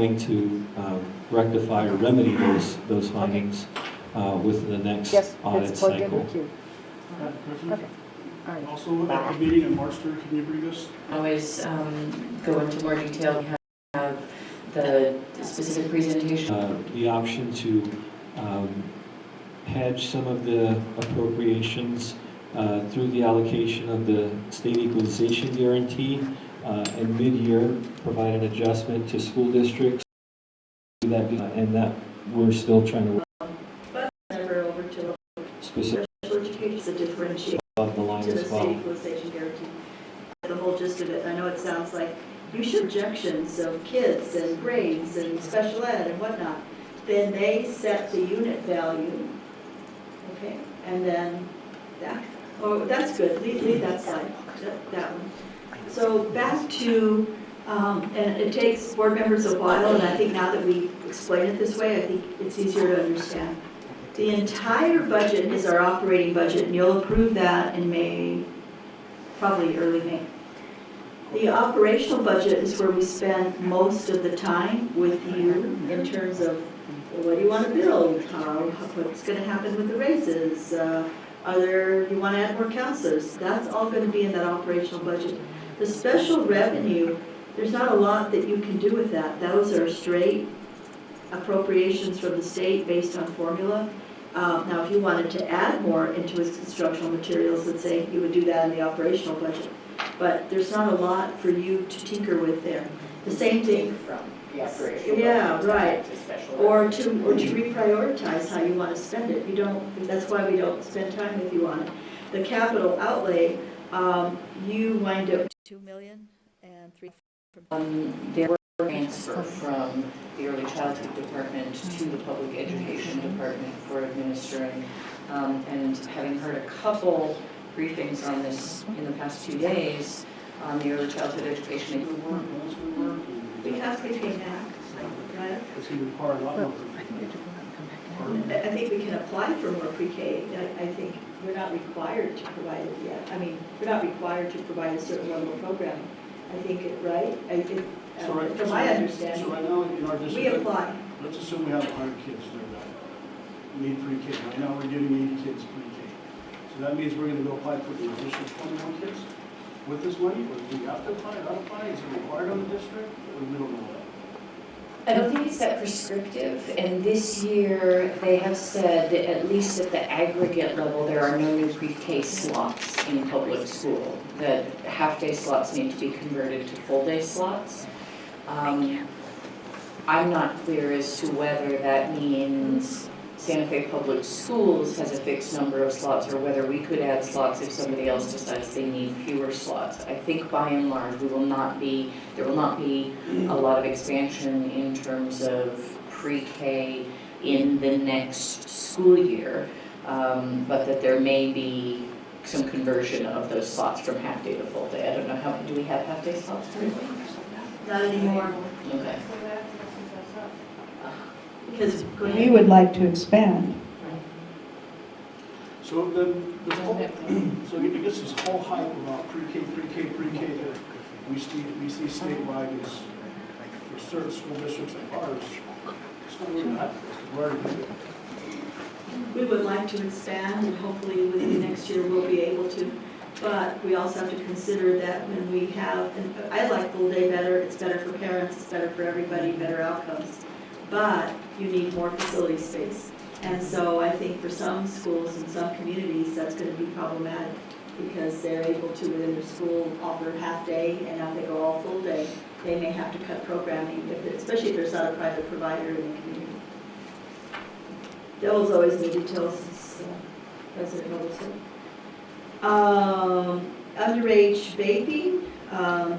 planning to rectify or remedy those findings within the next audit cycle. Okay. All right. Also, at the meeting in March 3rd, can you bring us? Always go into more detail. We have the specific presentation. The option to hedge some of the appropriations through the allocation of the Stabilization Guarantee and mid-year provide an adjustment to school districts. And that we're still trying to But never over to specific special education is a differentiation above the line to the as well. Stabilization Guarantee. The whole gist of it, I know it sounds like you should projections of kids and grades and special ed and whatnot. Then they set the unit value, okay, and then that. Oh, that's good. Leave that slide. That one. So back to, and it takes board members a while, and I think now that we explain it this way, I think it's easier to understand. The entire budget is our operating budget, and you'll approve that in May, probably early May. The operational budget is where we spend most of the time with you in terms of, well, what do you want to build? What's going to happen with the raises? You want to add more counselors? That's all going to be in that operational budget. The special revenue, there's not a lot that you can do with that. Those are straight appropriations from the state based on formula. Now, if you wanted to add more into its instructional materials, let's say, you would do that in the operational budget. But there's not a lot for you to tinker with there. The same thing from the operational yeah, right. to special Or to reprioritize how you want to spend it. You don't. That's why we don't spend time with you on it. The capital outlay, you wind up $2 million and there were transfer from the early childhood department to the public education department for administering, and having heard a couple briefings on this in the past 2 days on the early childhood education. Because we came back, right? It's going to require a lot more. I think we can apply for more pre-K. I think we're not required to provide it yet. I mean, we're not required to provide a certain level of programming. I think it, right? I think, from my understanding, So right now in our district, we apply. let's assume we have 100 kids there that need pre-K. Right now we're giving 80 kids pre-K. So that means we're going to go apply for the additional 21 kids with this money? Or do we have to apply, not apply? Is it required on the district? Or we don't know that? I don't think it's that prescriptive, and this year they have said that at least at the aggregate level there are no new pre-K slots in public school, that half-day slots need to be converted to full-day slots. I'm not clear as to whether that means Santa Fe Public Schools has a fixed number of slots or whether we could add slots if somebody else decides they need fewer slots. I think by and large there will not be a lot of expansion in terms of pre-K in the next school year, but that there may be some conversion of those slots from half-day to full-day. I don't know, how do we have half-day slots currently? Not anymore. Okay. Because We would like to expand. So then, this whole, so I guess this whole hype about pre-K that we see statewide is for certain school districts like ours, it's not really that. We're already doing it. we would like to expand, and hopefully within the next year we'll be able to. But we also have to consider that when we have, and I like full day better, it's better for parents, it's better for everybody, better outcomes. But you need more facility space. And so I think for some schools and some communities, that's going to be problematic because they're able to, within their school, offer half day, and now they go all full day. They may have to cut programming, especially if there's not a private provider in the community. Devil's always need details, as President Noble said. Underage vaping,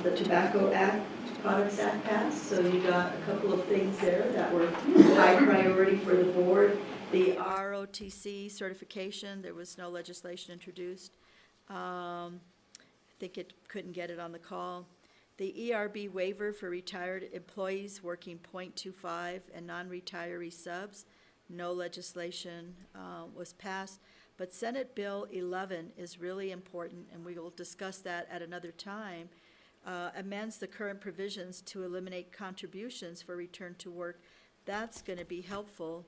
the Tobacco Act, Products Act passed, so you got a couple of things there that were high priority for the board. The ROTC certification, there was no legislation introduced. I think it couldn't get it on the call. The ERB waiver for retired employees working .25 and non-retiree subs, no legislation was passed. But Senate Bill 11 is really important, and we will discuss that at another time. amends the current provisions to eliminate contributions for return to work, that's going to be helpful.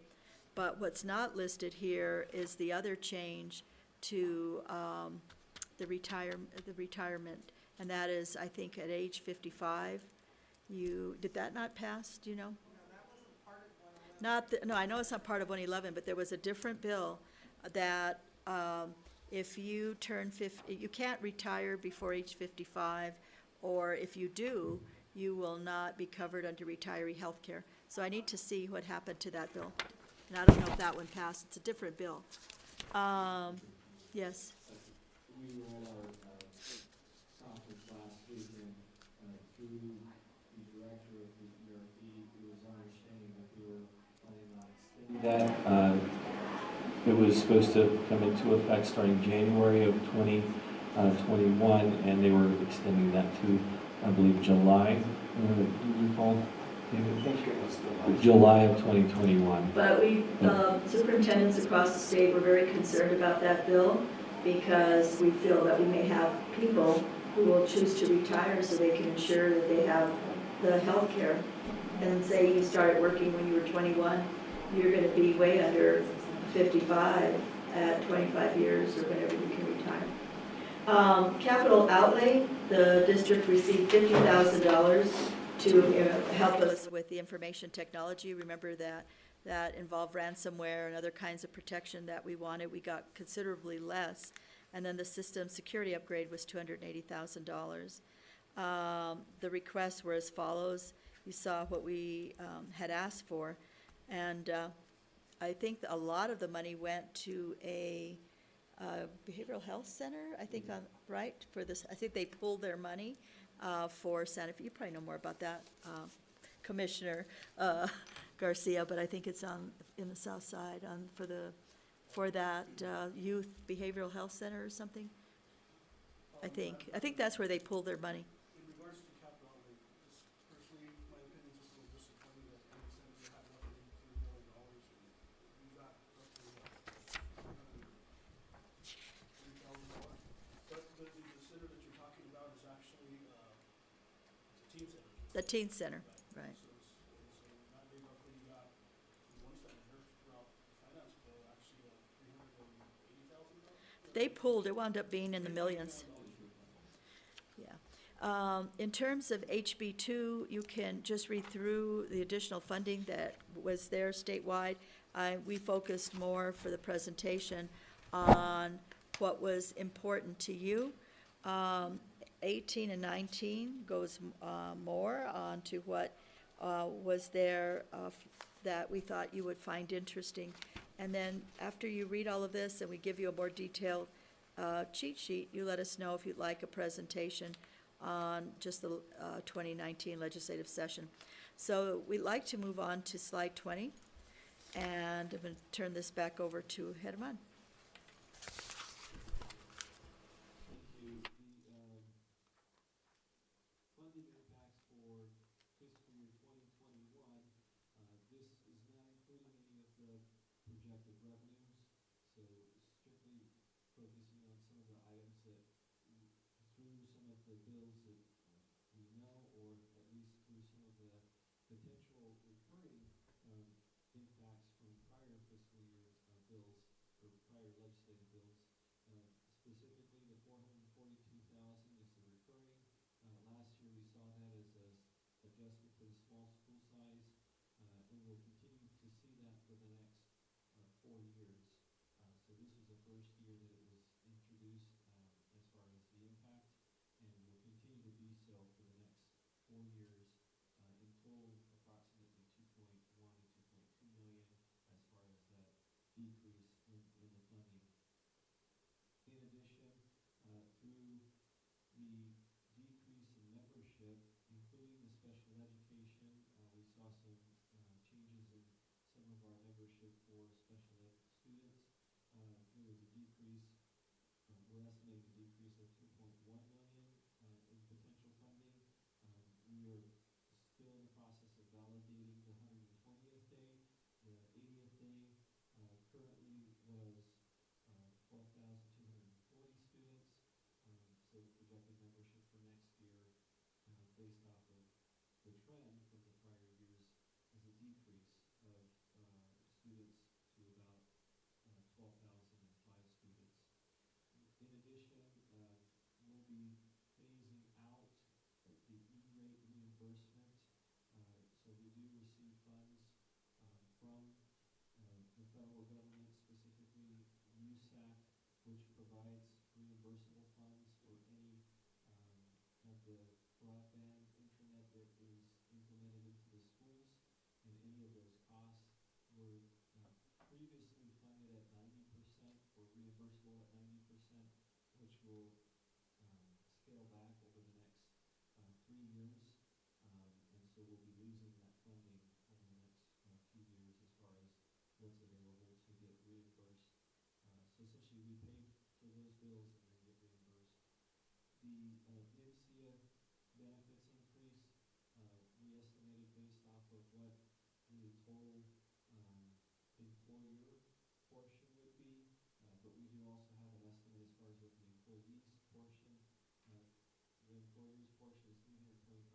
But what's not listed here is the other change to the retirement, and that is, I think, at age 55. Did that not pass, do you know? No, I know it's not part of 111, but there was a different bill that if you turn 50, you can't retire before age 55, or if you do, you will not be covered under retiree health care. So I need to see what happened to that bill. And I don't know if that one passed. It's a different bill. Yes. We were at our conference last week, and through the director of the ERB, it was our understanding that we were planning on extending that. It was supposed to come into effect starting January of 2021, and they were extending that to, I believe, July. Do you recall, David? I think it was July of 2021. But superintendents across the state were very concerned about that bill because we feel that we may have people who will choose to retire so they can ensure that they have the health care. And say you started working when you were 21, you're going to be way under 55 at 25 years or whenever you can retire. Capital outlay, the district received $50,000 to help us with the information technology. Remember that involved ransomware and other kinds of protection that we wanted. We got considerably less. And then the system security upgrade was $280,000. The requests were as follows. You saw what we had asked for. And I think a lot of the money went to a behavioral health center, I think, right? For this, I think they pulled their money for Santa Fe. You probably know more about that, Commissioner Garcia, but I think it's in the south side for that youth behavioral health center or something. I think that's where they pulled their money. In regards to capital outlay, just personally, my opinion is just a little disappointing that any center had roughly $3 million and we got roughly $3,000. But the center that you're talking about is actually it's a teen center. The teen center, right. So it's not big roughly. You got one center throughout the finance bill actually $380,000. They pulled, it wound up being in the millions. Yeah. In terms of HB2, you can just read through the additional funding that was there statewide. We focused more for the presentation on what was important to you. 18 and 19 goes more on to what was there that we thought you would find interesting. And then after you read all of this and we give you a more detailed cheat sheet, you let us know if you'd like a presentation on just the 2019 legislative session. So we'd like to move on to slide 20, and I'm going to turn this back over to Herman. Funding impacts for fiscal year 2021, this is not including any of the projected revenues, so strictly focusing on some of the items that through some of the bills that we know, or at least through some of the potential recurring impacts from prior fiscal year bills or prior legislative bills. Specifically, the $442,000 is the recurring. Last year we saw that as a adjustment for the small school size, and we'll continue to see that for the next 4 years. So this was the first year that it was introduced as far as the impact, and will continue to be so for the next 4 years. In total, approximately 2.1 to 2.2 million as far as that decrease in the funding. In addition, through the decrease in membership, including the special education, we saw some changes in some of our membership for special ed students. There was a decrease, we're estimating a decrease of 2.1 million in potential funding. We are still in the process of validating the 120th day. The 80th day currently was 12,240 students. So projected membership for next year PUSAC, which provides reimbursable funds for any of the broadband internet that is implemented into the schools, and any of those costs were previously funded at 90% or reimbursable at 90%, which will scale back over the next 3 years. And so we'll be losing that funding over the next few years as far as what's available to get reimbursed. So essentially we pay for those bills and then get reimbursed. The NIMSIA benefits increase, we estimated based off of what the total employer portion would be, but we do also have an estimate as far as what the employees portion. The employer's portion is $325,000,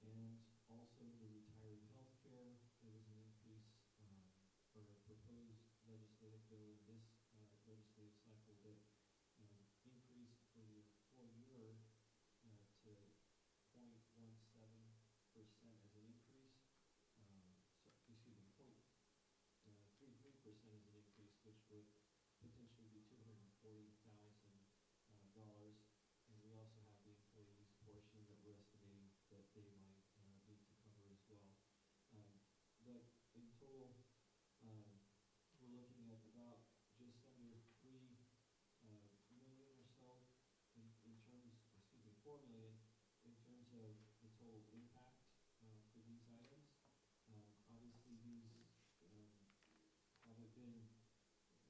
and also the retiree health care. There was an increase for a proposed legislative bill in this legislative cycle that increased for the employer to 0.17% as an increase. Excuse me, 0.33% as an increase, which would potentially be $240,000. And we also have the employees portion that we're estimating that they might need to cover as well. But in total, we're looking at about just under 3 million or so in terms, excuse me, 4 million in terms of the total impact for these items. Obviously, these haven't been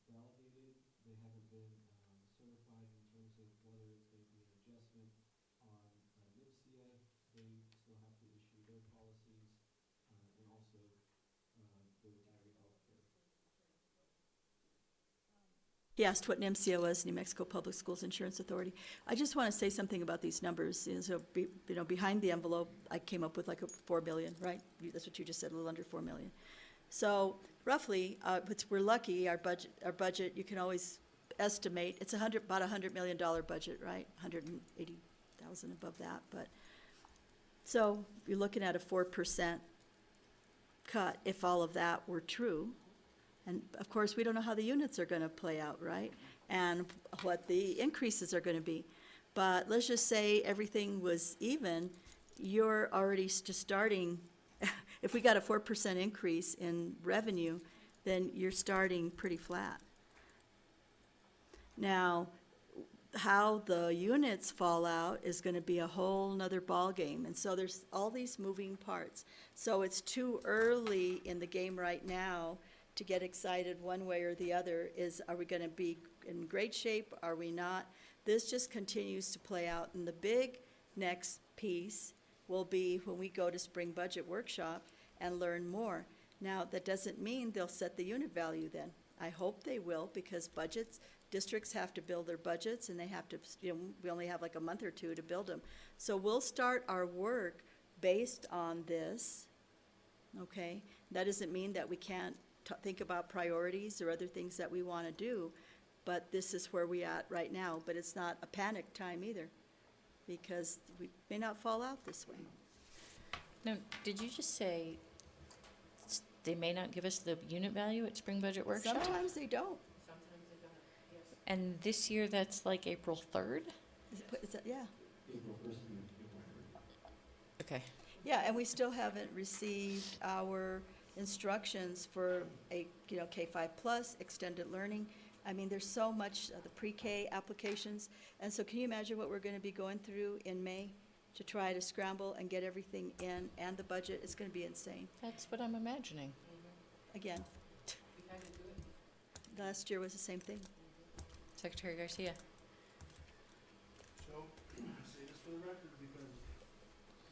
validated. They haven't been certified in terms of whether it's going to be an adjustment on NIMSIA. They still have to issue their policies, and also the retiree health care. He asked what NIMSIA was, New Mexico Public Schools Insurance Authority. I just want to say something about these numbers. So, behind the envelope, I came up with like a 4 million, right? That's what you just said, a little under 4 million. So roughly, we're lucky. Our budget, you can always estimate. It's about $100 million budget, right? 180,000 above that. But so you're looking at a 4% cut if all of that were true. And of course, we don't know how the units are going to play out, right? And what the increases are going to be. But let's just say everything was even, you're already just starting, if we got a 4% increase in revenue, then you're starting pretty flat. Now, how the units fall out is going to be a whole nother ballgame. And so there's all these moving parts. So it's too early in the game right now to get excited one way or the other. Are we going to be in great shape? Are we not? This just continues to play out. And the big next piece will be when we go to spring budget workshop and learn more. Now, that doesn't mean they'll set the unit value then. I hope they will, because districts have to build their budgets, and they have to, we only have like a month or two to build them. So we'll start our work based on this, okay? That doesn't mean that we can't think about priorities or other things that we want to do, but this is where we're at right now. But it's not a panic time either, because we may not fall out this way. No, did you just say they may not give us the unit value at spring budget workshop? Sometimes they don't. And this year, that's like April 3rd? Yeah. April 1st and April 3rd. Okay. Yeah, and we still haven't received our instructions for a, K-5 plus, extended learning. I mean, there's so much, the pre-K applications. And so can you imagine what we're going to be going through in May to try to scramble and get everything in, and the budget? It's going to be insane. That's what I'm imagining. Again. Last year was the same thing. Secretary Garcia. So, I say this for the record because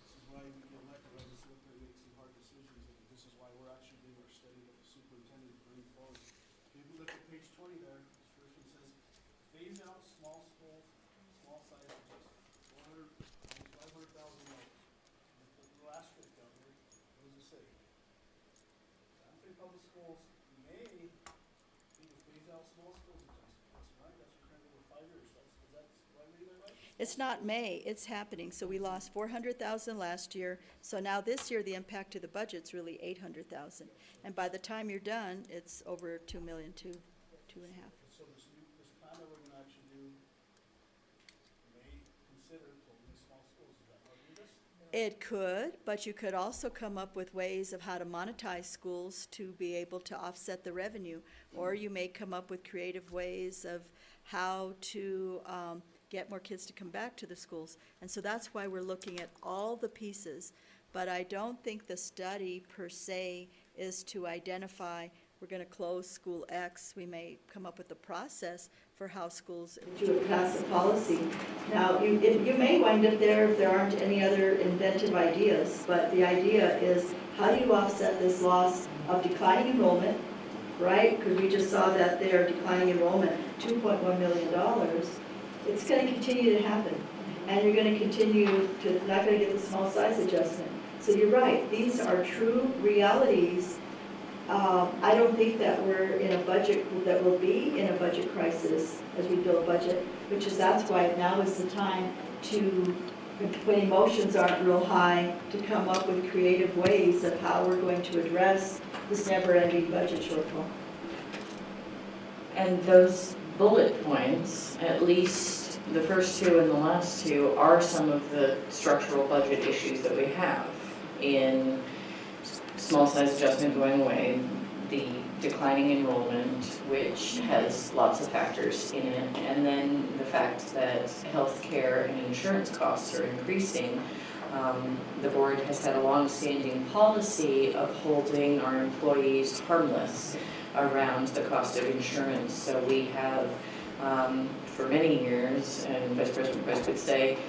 this is why we get elected, right? This is what they make some hard decisions, and this is why we're actually doing our study with the superintendent to bring forward. If you look at page 20 there, this first one says, phase out small schools, small sizes, almost $500,000. And put the little asterisk down here, what does it say? Santa Fe Public Schools may need to phase out small schools adjustment. That's right, that's your kind of over 5 years. That's why we do that, right? It's not May, it's happening. So we lost 400,000 last year. So now this year, the impact to the budget's really 800,000. And by the time you're done, it's over 2 million, two and a half. So this plan that we're gonna actually do may consider totally small schools, is that what it is? It could, but you could also come up with ways of how to monetize schools to be able to offset the revenue. Or you may come up with creative ways of how to get more kids to come back to the schools. And so that's why we're looking at all the pieces. But I don't think the study per se is to identify, we're going to close school X. We may come up with a process for how schools do pass a policy. Now, you may wind up there if there aren't any other inventive ideas, but the idea is, how do you offset this loss of declining enrollment, right? Because we just saw that there, declining enrollment, $2.1 million. It's going to continue to happen, and you're going to continue to, not going to get the small size adjustment. So you're right, these are true realities. I don't think that we're in a budget, that we'll be in a budget crisis as we build budget, which is, that's why now is the time to, when emotions aren't real high, to come up with creative ways of how we're going to address this never-ending budget shortfall. And those bullet points, at least the first two and the last two, are some of the structural budget issues that we have in small size adjustment going away, the declining enrollment, which has lots of factors in it, and then the fact that healthcare and insurance costs are increasing. The board has had a long-standing policy of holding our employees harmless around the cost of insurance. So we have, for many years, and Vice President Price could say,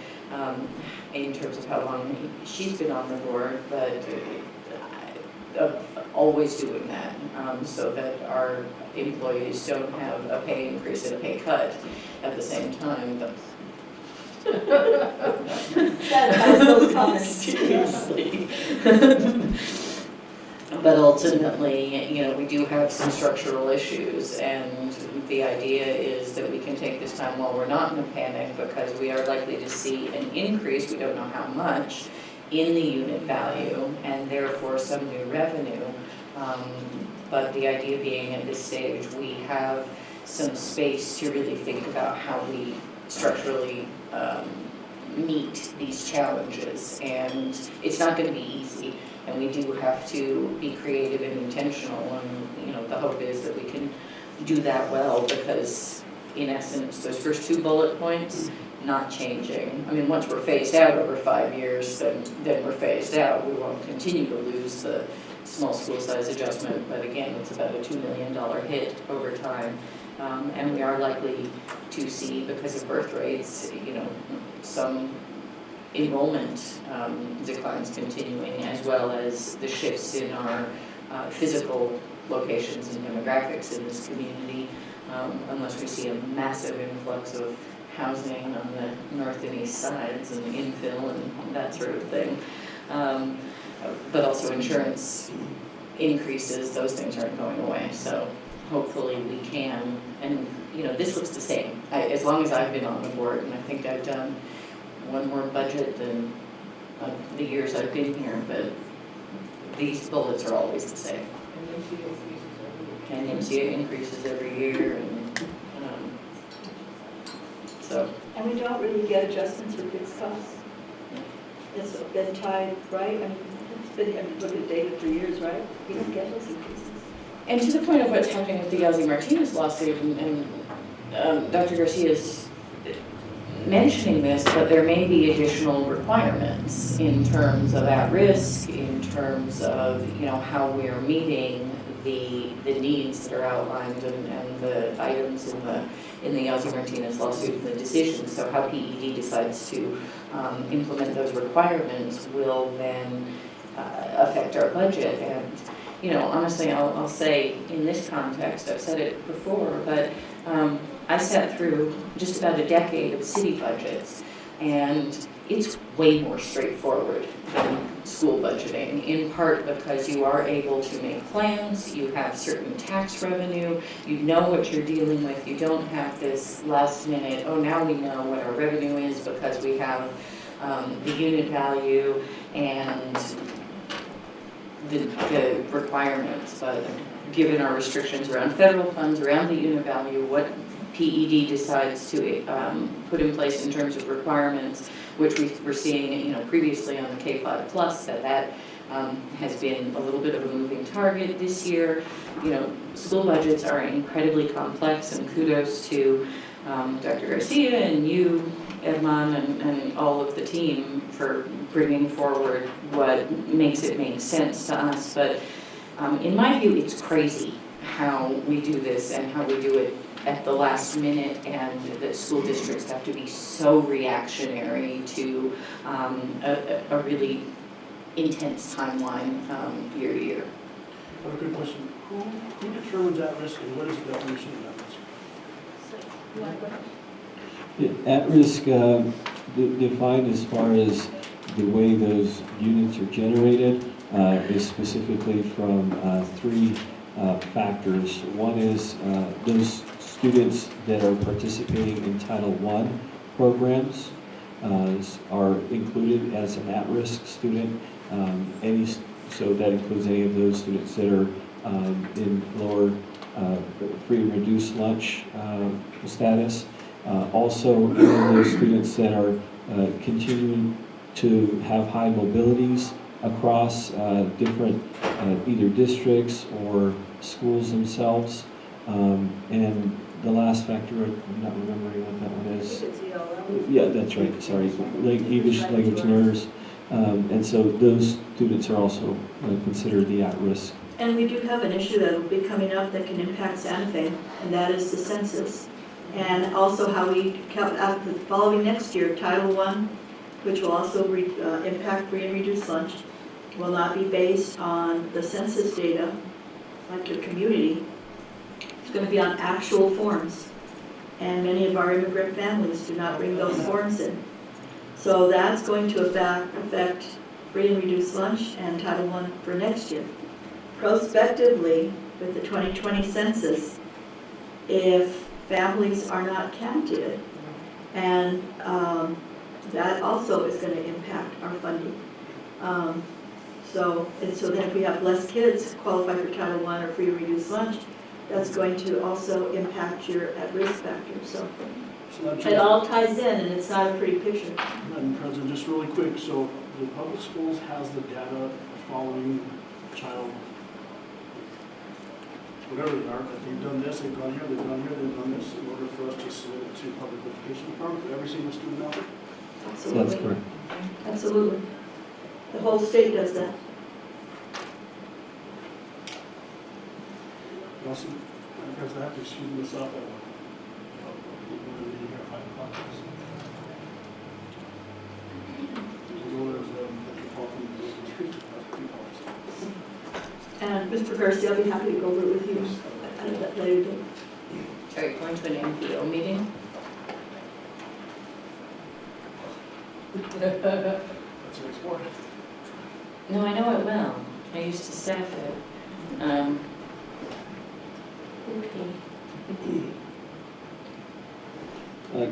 in terms of how long she's been on the board, but always doing that, so that our employees don't have a pay increase and a pay cut at the same time. That has those comments. Seriously. But ultimately, you know, we do have some structural issues, and the idea is that we can take this time while we're not in a panic, because we are likely to see an increase, we don't know how much, in the unit value, and therefore some new revenue. But the idea being, at this stage, we have some space to really think about how we structurally meet these challenges. And it's not going to be easy, and we do have to be creative and intentional, and you know, the hope is that we can do that well, because in essence, those first two bullet points, not changing. I mean, once we're phased out over 5 years, then we're phased out. We won't continue to lose the small school size adjustment, but again, it's about a $2 million hit over time. And we are likely to see, because of birth rates, you know, some enrollment declines continuing, as well as the shifts in our physical locations and demographics in this community, unless we see a massive influx of housing on the north and east sides and infill and that sort of thing. But also insurance increases, those things aren't going away. So hopefully we can, and you know, this looks the same. As long as I've been on the board, and I think I've done one more budget than the years I've been here, but these bullets are always the same. And MCA increases every year, and so. And we don't really get adjustments for fixed costs. It's been tied, right? I mean, it's been, I mean, look at data for years, right? We don't get those increases. And to the point of what's happening with the Yazzie Martinez lawsuit, and Dr. Garcia's mentioning this, but there may be additional requirements in terms of at-risk, in terms of, you know, how we're meeting the needs that are outlined and the items in the Yazzie Martinez lawsuit and the decisions. So how PED decides to implement those requirements will then affect our budget. And you know, honestly, I'll say in this context, I've said it before, but I sat through just about a decade of city budgets, and it's way more straightforward than school budgeting, in part because you are able to make plans, you have certain tax revenue, you know what you're dealing with, you don't have this last minute, oh, now we know what our revenue is because we have the unit value and the requirements, but given our restrictions around federal funds, around the unit value, what PED decides to put in place in terms of requirements, which we were seeing, previously on the K-5 plus, that has been a little bit of a moving target this year. School budgets are incredibly complex, and kudos to Dr. Garcia and you, Edmond, and all of the team for bringing forward what makes it make sense to us. But in my view, it's crazy how we do this and how we do it at the last minute, and that school districts have to be so reactionary to a really intense timeline year to year. I have a good question. Who determines at risk and what is the definition of at risk? At risk, defined as far as the way those units are generated, is specifically from three factors. One is those students that are participating in Title I programs are included as an at-risk student. So that includes any of those students that are in lower free and reduced lunch status. Also, those students that are continuing to have high mobilities across different either districts or schools themselves. And the last factor, I'm not remembering what that one is. Yeah, that's right, sorry. English language learners. And so those students are also considered the at-risk. And we do have an issue that will be coming up that can impact Santa Fe, and that is the census. And also how we count out the following next year, Title I, which will also impact free and reduced lunch, will not be based on the census data, like your community. It's going to be on actual forms. And many of our immigrant families do not bring those forms in. So that's going to affect free and reduced lunch and Title I for next year. Prospectively, with the 2020 census, if families are not counted, and that also is going to impact our funding. So then if we have less kids qualify for Title I or free or reduced lunch, that's going to also impact your at-risk factor. So it all ties in, and it's not a pretty picture. Madam President, just really quick, so the public schools has the data following child, whatever they are, that they've done this, they've gone here, they've gone here, they've done this, in order for us to submit it to public education department for every single student out there? Absolutely. That's correct. Absolutely. The whole state does that. Also, Madam President, I have to excuse myself. We're meeting here at 5 o'clock. There's a lawyer that can fall from the street. And Mr. Garcia, I'll be happy to go over it with you at a later date. Are you going to an NPO meeting? That's an export. No, I know it well. I used to staff it.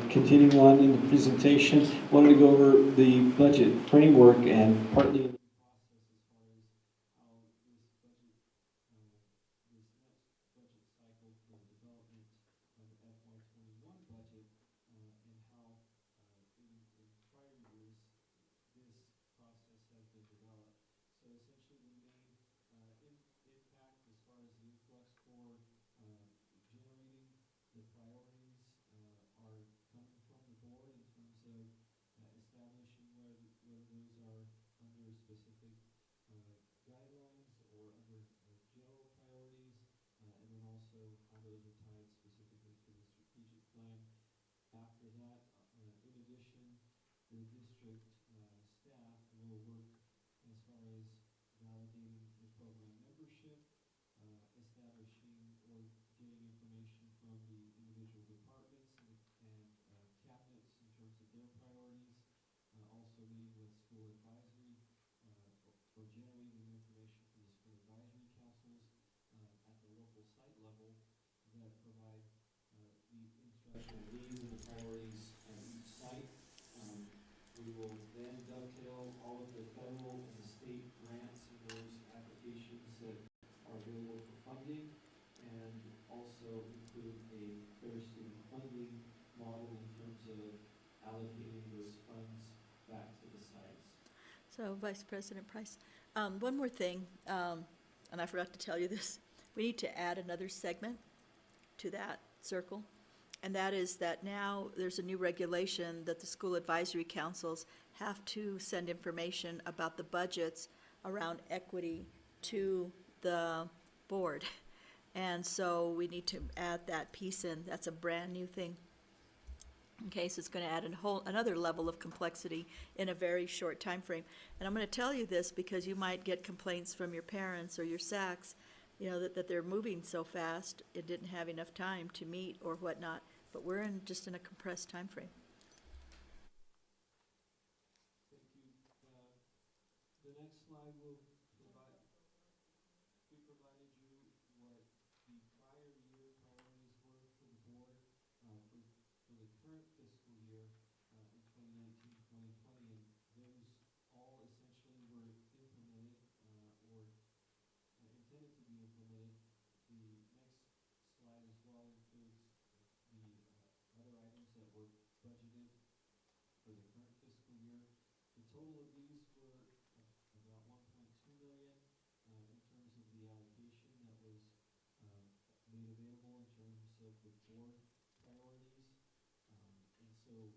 Continuing on in the presentation, wanted to go over the budget framework and partly in the process as far as how this next budget cycle for the development of the FY21 budget and how in prior years this process has been developed. So essentially the main impact as far as the influx for generating the priorities are coming from the board in terms of establishing whether those are under specific guidelines or under general priorities, and then also how those are tied specifically to the strategic plan. After that, in addition, the district staff will work as far as validating the program membership, establishing or getting information from the individual departments and cabinets in terms of their priorities, also meeting with school advisory for generating the information for the school advisory councils at the local site level that provide the instructional needs and the priorities at each site. We will then dovetail all of the federal and the state grants and those applications that are available for funding, and also include a fair student funding model in terms of allocating those funds back to the sites. So Vice President Price, one more thing, and I forgot to tell you this. We need to add another segment to that circle, and that is that now there's a new regulation that the school advisory councils have to send information about the budgets around equity to the board. And so we need to add that piece in. That's a brand-new thing. Okay, so it's going to add another level of complexity in a very short time frame. And I'm going to tell you this because you might get complaints from your parents or your SACs, you know, that they're moving so fast, it didn't have enough time to meet or whatnot. But we're just in a compressed time frame. Thank you. The next slide will provide, we provided you what the prior year priorities were for the board for the current fiscal year in 2019-2020, and those all essentially were implemented or intended to be implemented. The next slide as well includes the other items that were budgeted for the current fiscal year. The total of these were about 1.2 million in terms of the allocation that was made available in terms of the board priorities. And so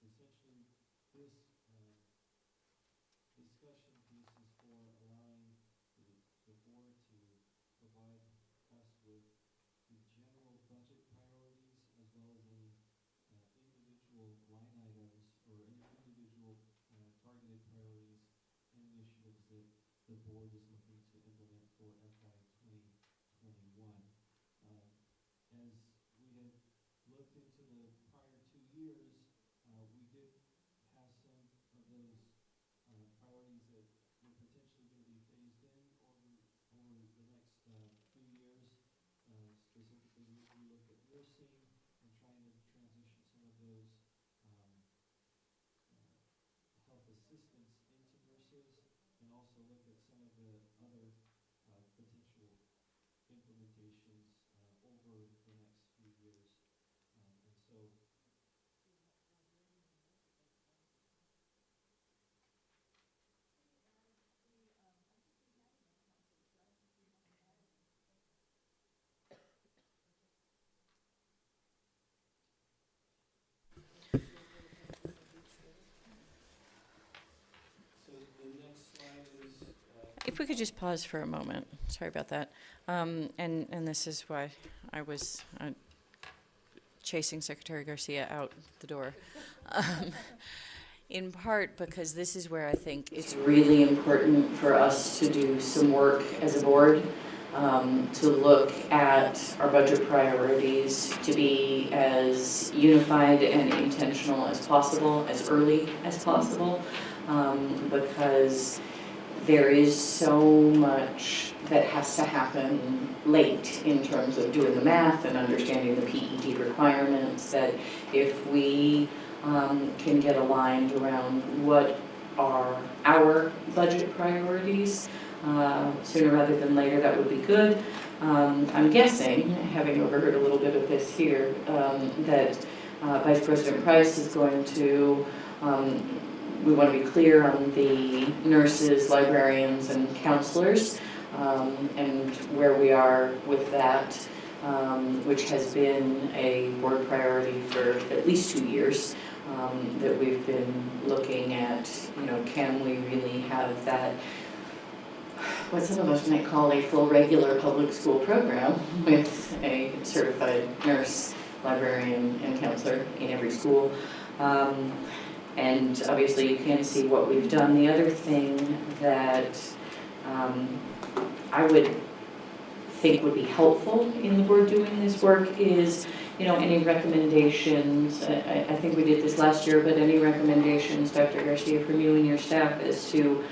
essentially this discussion piece is for allowing the board to provide us with the general budget priorities as well as any individual line items or any individual targeted priorities and initiatives that the board is looking to implement for FY 2021. As we had looked into the prior 2 years, we did have some of those priorities that were potentially going to be phased in over the next few years. Specifically, we looked at nursing and trying to transition some of those health assistants into nurses, and also look at some of the other potential implementations over the next few years. And so the next slide is If we could just pause for a moment, sorry about that. And this is why I was chasing Secretary Garcia out the door. In part because this is where I think it's really important for us to do some work as a board, to look at our budget priorities, to be as unified and intentional as possible, as early as possible, because there is so much that has to happen late in terms of doing the math and understanding the PED requirements, that if we can get aligned around what are our budget priorities sooner rather than later, that would be good. I'm guessing, having overheard a little bit of this here, that Vice President Price is going to we want to be clear on the nurses, librarians, and counselors, and where we are with that, which has been a board priority for at least 2 years, that we've been looking at, you know, can we really have that, what some of us might call a full regular public school program with a certified nurse, librarian, and counselor in every school. And obviously you can see what we've done. The other thing that I would think would be helpful in the board doing this work is, you know, any recommendations. I think we did this last year, but any recommendations, Dr. Garcia, from you and your staff as to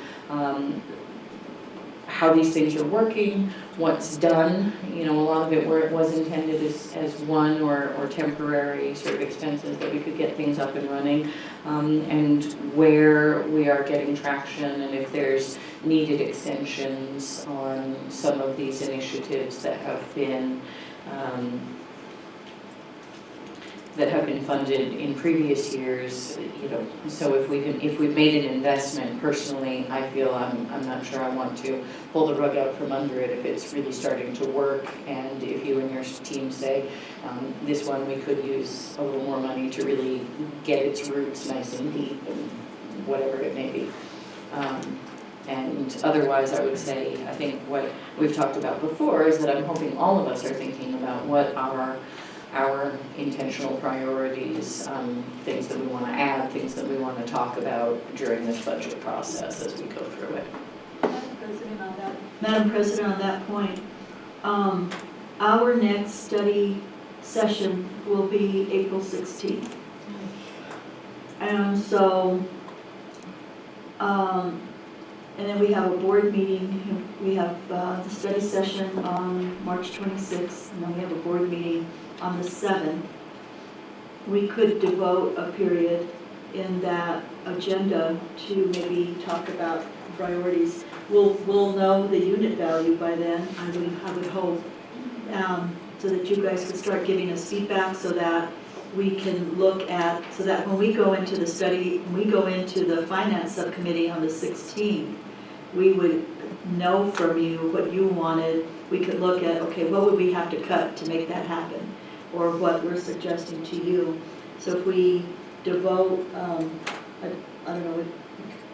how these things are working, what's done. You know, a lot of it where it was intended as one or temporary sort of expenses that we could get things up and running, and where we are getting traction and if there's needed extensions on some of these initiatives that have been funded in previous years, you know. So if we've made an investment, personally, I feel I'm not sure I want to pull the rug out from under it if it's really starting to work, and if you and your team say, this one we could use a little more money to really get its roots nice and deep and whatever it may be. And otherwise, I would say, I think what we've talked about before is that I'm hoping all of us are thinking about what our intentional priorities, things that we want to add, things that we want to talk about during this budget process as we go through it. Madam President, on that point, our next study session will be April 16th. And so, and then we have a board meeting. We have the study session on March 26th, and then we have a board meeting on the 7th. We could devote a period in that agenda to maybe talk about priorities. We'll know the unit value by then, I would hope, so that you guys could start giving us feedback so that we can look at, so that when we go into the study, when we go into the finance subcommittee on the 16th, we would know from you what you wanted. We could look at, okay, what would we have to cut to make that happen? Or what we're suggesting to you. So if we devote, I don't know,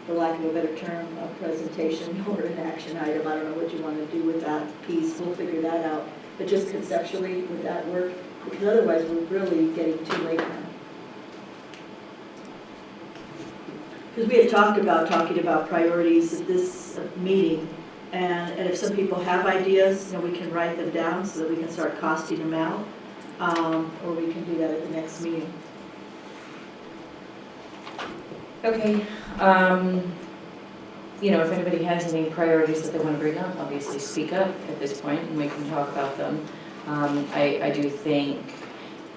for lack of a better term, a presentation or an action item, I don't know what you want to do with that piece, we'll figure that out. But just conceptually, would that work? Because otherwise we're really getting too late now. Because we had talking about priorities at this meeting, and if some people have ideas, we can write them down so that we can start costing them out. Or we can do that at the next meeting. Okay. You know, if anybody has any priorities that they want to bring up, obviously speak up at this point and we can talk about them. I do think,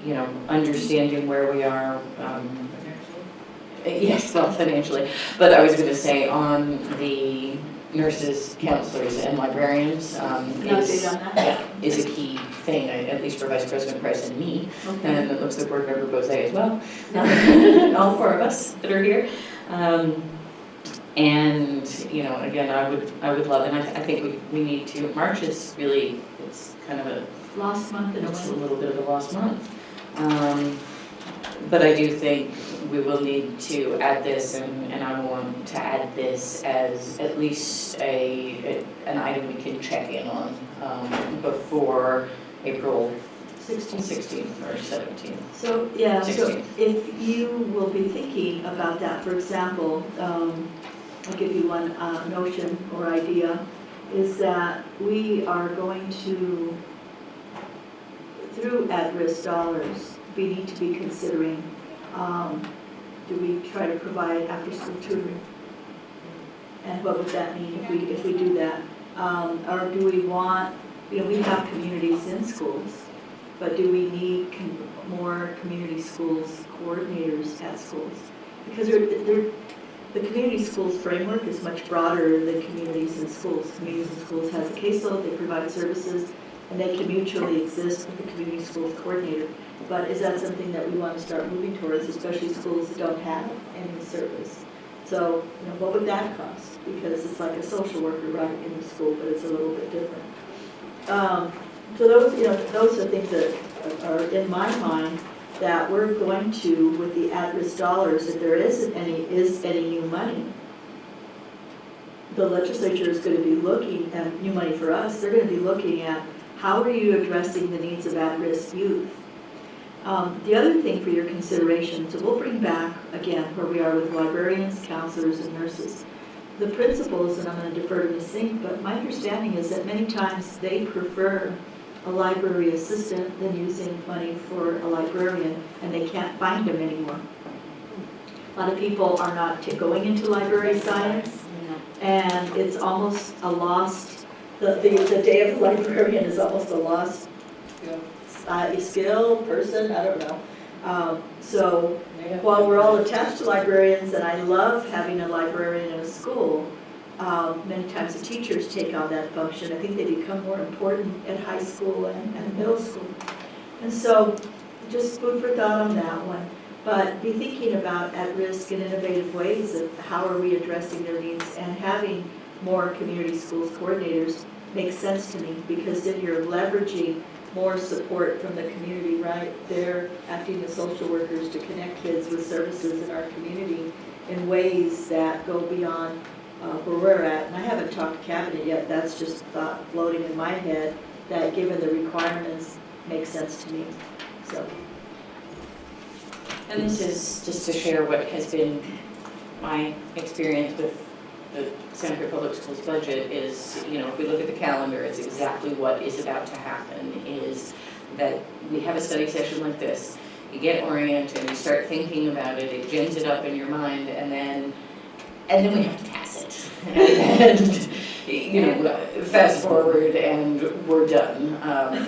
you know, understanding where we are, yes, well, financially, but I was going to say on the nurses, counselors, and librarians is a key thing, at least for Vice President Price and me, and it looks like Board Member Bose as well, all four of us that are here. And, you know, again, I would love, and I think we need to, March is really, it's kind of a lost month in a way. It's a little bit of a lost month. But I do think we will need to add this, and I want to add this as at least an item we can check in on before April 16th or 17th. So, yeah, 16th. So if you will be thinking about that, for example, I'll give you one notion or idea, is that we are going to, through at-risk dollars, we need to be considering, do we try to provide after-school tutoring? And what would that mean if we do that? Or do we want, we have communities in schools, but do we need more community schools coordinators at schools? Because the community schools framework is much broader than communities in schools. Communities in schools has a caseload, they provide services, and they can mutually exist with the community schools coordinator. But is that something that we want to start moving towards, especially schools that don't have any service? So, what would that cost? Because it's like a social worker running in the school, but it's a little bit different. So those are things that are in my mind that we're going to, with the at-risk dollars, if there is any new money, the legislature is going to be looking at new money for us. They're going to be looking at how are you addressing the needs of at-risk youth. The other thing for your consideration, so we'll bring back, again, where we are with librarians, counselors, and nurses. The principals, and I'm going to defer to Ms. Singh, but my understanding is that many times they prefer a library assistant than using money for a librarian, and they can't find them anymore. A lot of people are not going into library science, and it's almost a lost the day of the librarian is almost a lost, skill, person, I don't know. So while we're all attached to librarians, and I love having a librarian in a school, many times the teachers take on that function. I think they become more important at high school and middle school. And so just food for thought on that one. But be thinking about at-risk and innovative ways of how are we addressing their needs, and having more community schools coordinators makes sense to me, because then you're leveraging more support from the community, right? They're acting as social workers to connect kids with services in our community in ways that go beyond where we're at. And I haven't talked to cabinet yet, that's just thought floating in my head, that given the requirements, makes sense to me, so. And this is just to share what has been my experience with the Santa Fe Public Schools budget is, if we look at the calendar, it's exactly what is about to happen, is that we have a study session like this, you get oriented, you start thinking about it, it gins it up in your mind, and then we have to pass it. And, fast forward and we're done.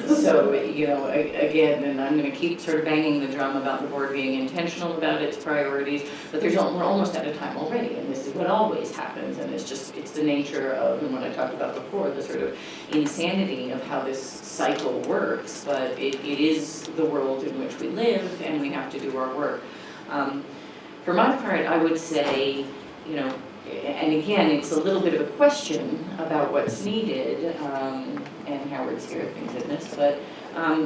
So, again, and I'm going to keep sort of banging the drum about the board being intentional about its priorities, but we're almost out of time already, and this is what always happens, and it's the nature of, and what I talked about before, the sort of insanity of how this cycle works, but it is the world in which we live, and we have to do our work. For my part, I would say, and again, it's a little bit of a question about what's needed, and Howard's here, thank goodness, but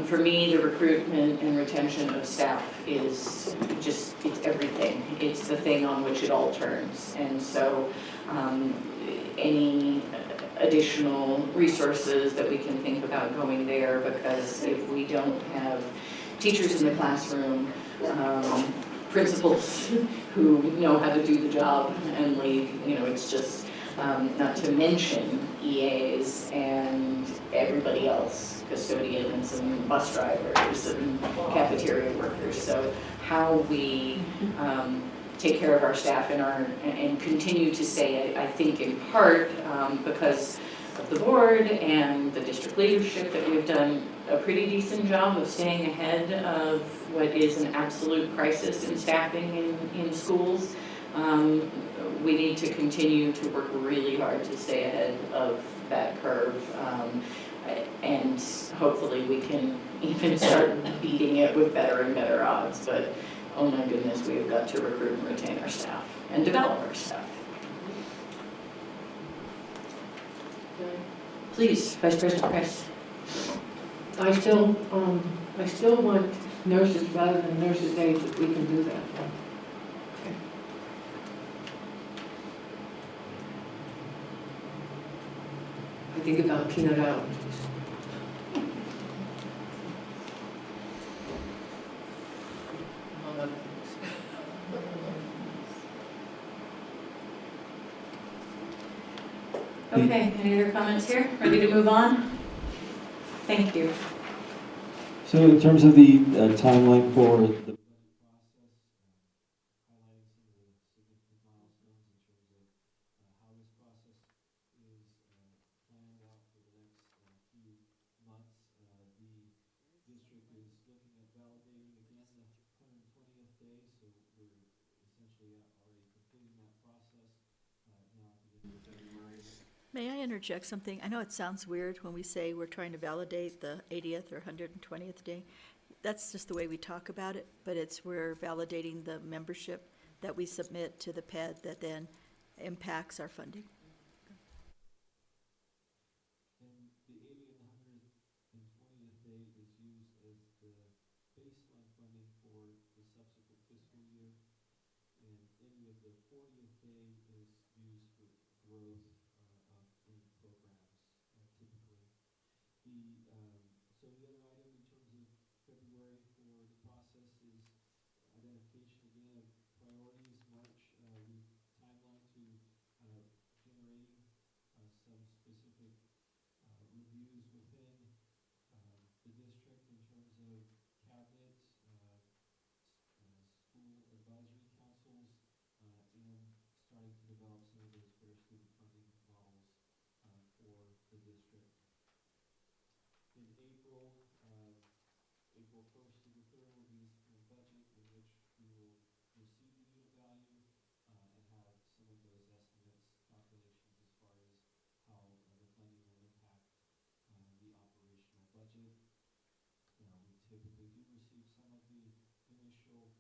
for me, the recruitment and retention of staff is it's everything. It's the thing on which it all turns. And so any additional resources that we can think about going there, because if we don't have teachers in the classroom, principals who know how to do the job and lead, it's just, not to mention EAs and everybody else, custodians and bus drivers and cafeteria workers. So how we take care of our staff and continue to say, I think in part because of the board and the district leadership, that we've done a pretty decent job of staying ahead of what is an absolute crisis in staffing in schools. We need to continue to work really hard to stay ahead of that curve, and hopefully we can even start beating it with better and better odds. But oh my goodness, we have got to recruit and retain our staff and develop our staff. Please, Vice President Price. I still want nurses rather than nurses' aides, if we can do that. Okay. I think about peanut allergies. Okay, any other comments here? Ready to move on? Thank you. So in terms of the timeline for the budget process, highlighting some of the significant milestones in terms of how this process is planned out for the next few months. The district is looking at validating again the 120th day, so we're essentially already completing that process now at the end of February. May I interject something? I know it sounds weird when we say we're trying to validate the 80th or 120th day. That's just the way we talk about it, but we're validating the membership that we submit to the PED that then impacts our funding. And the 80 and 120th day is used as the baseline funding for the subsequent fiscal year, and any of the 40th day is used for growth in programs typically. So the other item in terms of February for the process is identification again of priorities. March, we timeline to generating some specific reviews within the district in terms of cabinet, school advisory councils, and starting to develop some of those fair student funding models for the district. April 1st through the 3rd will be spring budget, in which we will receive the unit value and have some of those estimates, calculations as far as how the funding will impact the operational budget. We typically do receive some of the initial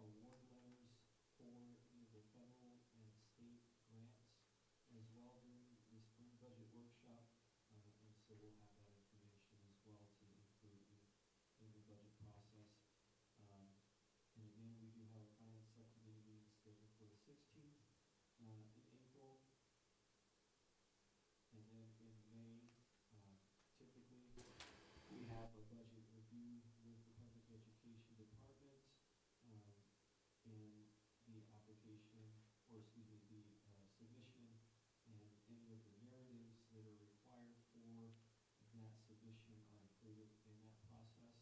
award letters for either federal and state grants as well during the spring budget workshop, and so we'll have that information as well to include in the budget process. And again, we do have a finance subcommittee meeting scheduled for the 16th in April, and then in May, typically we have a budget review with the public education department, and the application, or excuse me, the submission and any of the narratives that are required for that submission are included in that process.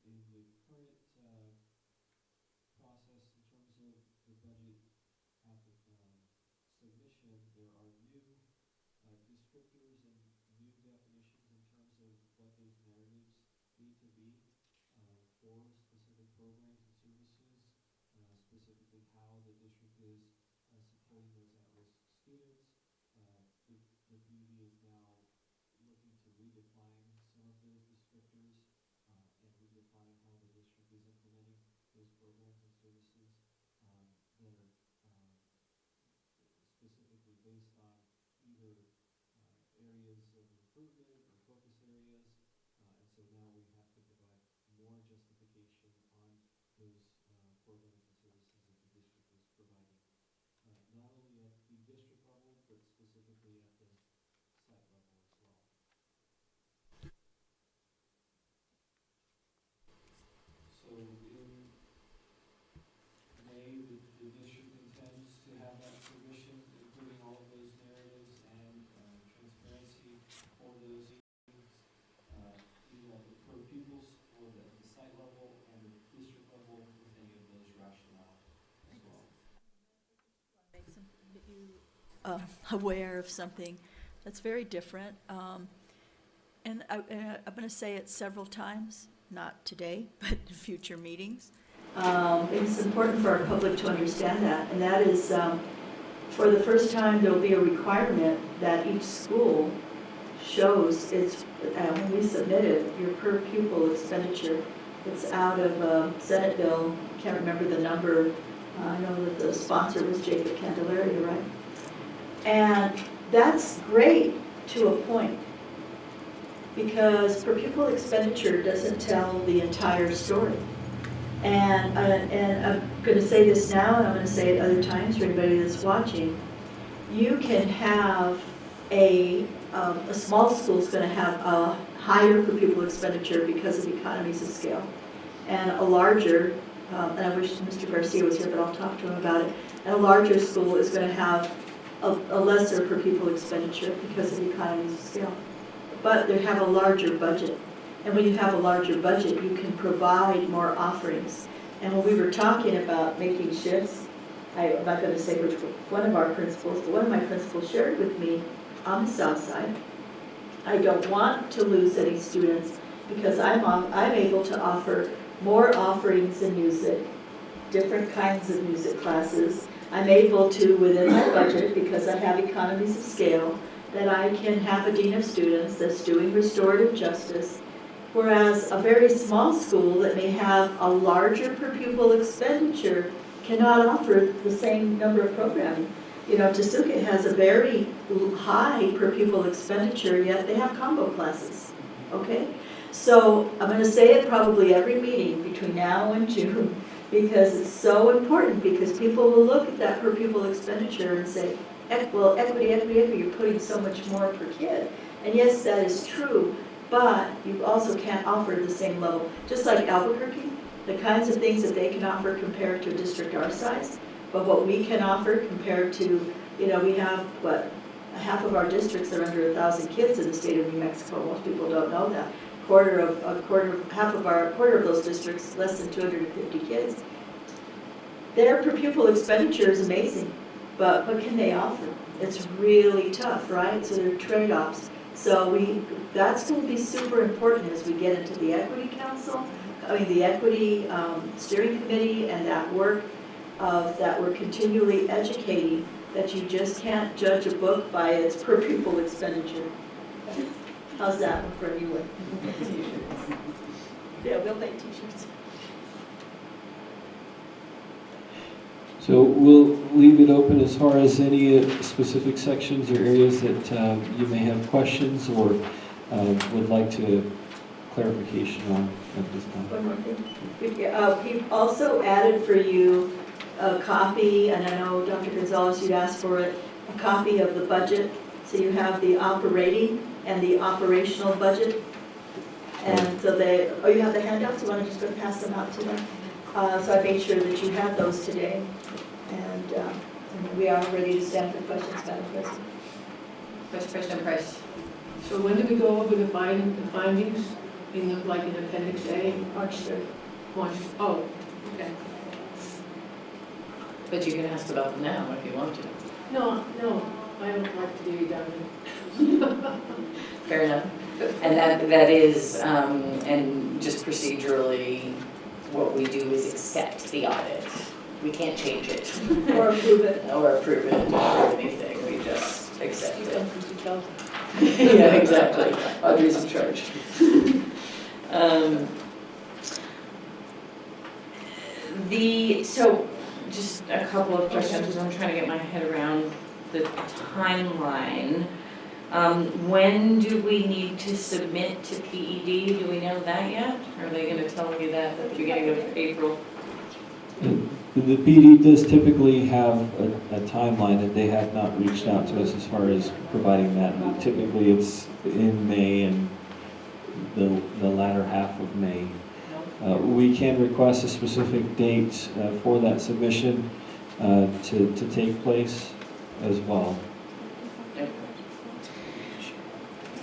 In the current process, in terms of the budget submission, there are new descriptors and new definitions in terms of what those narratives need to be for specific programs and services, specifically how the district is supporting those at-risk students. The BD is now looking to redefine some of those descriptors and redefine how the district is implementing those programs and services that are specifically based on either areas of improvement or focus areas, and so now we have to provide more justification on those programs and services that the district is providing, not only at the district level, but specifically at the site level as well. So in May, the district intends to have that submission, including all of those narratives and transparency for those per pupils for the site level and the district level with any of those rationale as well. Make you aware of something that's very different. And I'm going to say it several times, not today, but in future meetings. It's important for our public to understand that, and that is for the first time there will be a requirement that each school shows its, when we submit it, your per pupil expenditure. It's out of Senate bill, can't remember the number. I know that the sponsor was Jacob Candelaria, right? And that's great to a point, because per pupil expenditure doesn't tell the entire story. And I'm going to say this now, and I'm going to say it other times for anybody that's watching. You can have a small school is going to have a higher per pupil expenditure because of economies of scale, and a larger, and I wish Mr. Garcia was here, but I'll talk to him about it, and a larger school is going to have a lesser per pupil expenditure because of economies of scale. But they have a larger budget. And when you have a larger budget, you can provide more offerings. And when we were talking about making shifts, I'm not going to say which one of our principals, but one of my principals shared with me on the south side, I don't want to lose any students because I'm able to offer more offerings in music, different kinds of music classes. I'm able to, within my budget, because I have economies of scale, that I can have a dean of students that's doing restorative justice, whereas a very small school that may have a larger per pupil expenditure cannot offer the same number of programming. You know, Tasuket has a very high per pupil expenditure, yet they have combo classes, okay? So I'm going to say it probably every meeting between now and June, because it's so important, because people will look at that per pupil expenditure and say, well, equity, you're putting so much more per kid. And yes, that is true, but you also can't offer the same level. Just like Albuquerque, the kinds of things that they can offer compared to a district our size, but what we can offer compared to, you know, we have, what, half of our districts are under 1,000 kids in the state of New Mexico. Most people don't know that. Quarter of those districts, less than 250 kids. Their per pupil expenditure is amazing, but what can they offer? It's really tough, right? So there are trade-offs. So that's going to be super important as we get into the equity council, the equity steering committee and that work that we're continually educating, that you just can't judge a book by its per pupil expenditure. How's that for you? Yeah, we'll make t-shirts. So we'll leave it open as far as any specific sections or areas that you may have questions or would like to clarification on at this time. One more thing. We've also added for you a copy, and I know Dr. Gonzalez, you'd asked for it, a copy of the budget. So you have the operating and the operational budget. And so you have the handouts, you want to just go pass them out to them? So I made sure that you have those today. And we are ready to stand for questions, Madam President. Vice President Price. So when do we go over the findings in like in Appendix A? March 3rd. Oh, okay. But you can ask about them now if you want to. No, I don't like to be redundant. Fair enough. And that is, and just procedurally, what we do is accept the audit. We can't change it. Or approve it. Or approve it, or anything, we just accept it. Yeah, exactly. Audrey's in charge. So just a couple of questions, because I'm trying to get my head around the timeline. When do we need to submit to PED? Do we know that yet? Are they going to tell me that at the beginning of April? The PD does typically have a timeline, and they have not reached out to us as far as providing that. Typically it's in May and the latter half of May. We can request a specific date for that submission to take place as well. Did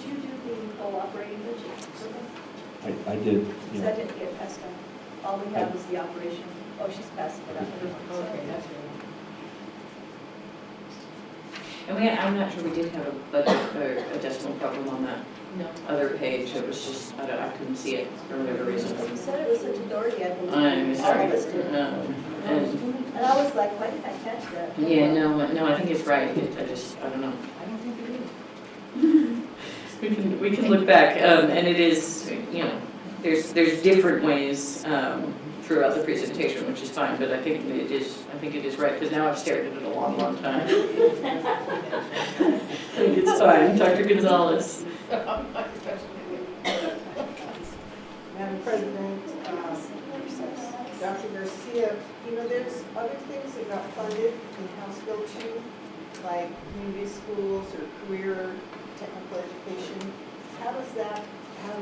you do the whole operating budget? I did. Because that didn't get passed on. All we have is the operation. Oh, she's passing it on. Okay, that's right. And I'm not sure we did have a budget or a decimal problem on that No. other page. It was just, I couldn't see it for whatever reason. You said it was such a dory, I believe. I'm sorry. All listed. And And I was like, why didn't I catch that? yeah, no, I think it's right. I don't know. I don't think it is. We can look back, and it is, there's different ways throughout the presentation, which is fine, but I think it is right, because now I've stared at it a long, long time. I think it's fine. Dr. Gonzalez. Madam President, Dr. Garcia, there's other things that got funded in House Bill 2, like community schools or career technical education. How do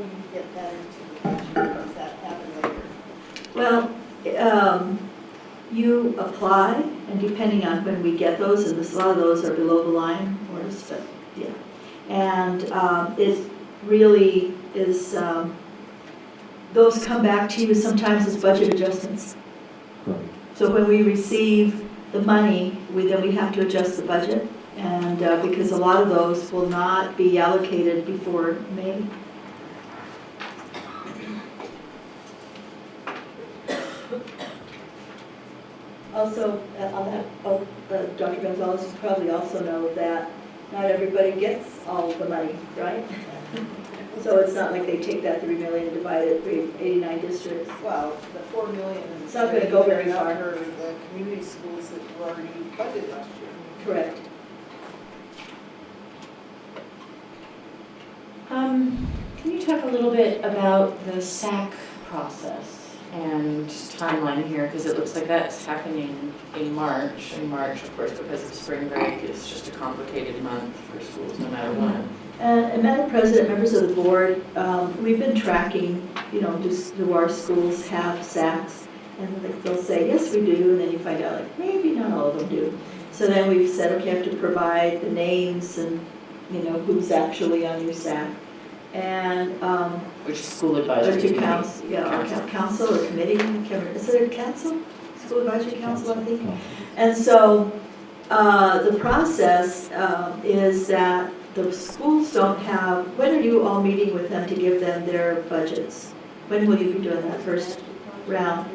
you get that into the budget? Does that happen later? Well, you apply, and depending on when we get those, and a lot of those are below the line, but yeah. And it really is, those come back to you sometimes as budget adjustments. Right. So when we receive the money, then we have to adjust the budget, and because a lot of those will not be allocated before May. Also, on that, Dr. Gonzalez, you probably also know that not everybody gets all the money, right? So it's not like they take that 3 million and divide it through 89 districts. Well, the 4 million. It's not going to go very far. For the community schools that were already funded last year. Correct. Can you talk a little bit about the SAC process and timeline here, because it looks like that's happening in March. In March, of course, because of spring break, is just a complicated month for schools, no matter what. And Madam President, members of the board, we've been tracking, do our schools have SACs? And they'll say, yes, we do, and then you find out, like, maybe not all of them do. So then we've said, okay, you have to provide the names and, who's actually on your SAC. And Which school advisory committee? Council or committee, is it a council? School advisory council, I think. And so the process is that the schools don't have, when are you all meeting with them to give them their budgets? When will you be doing that first round?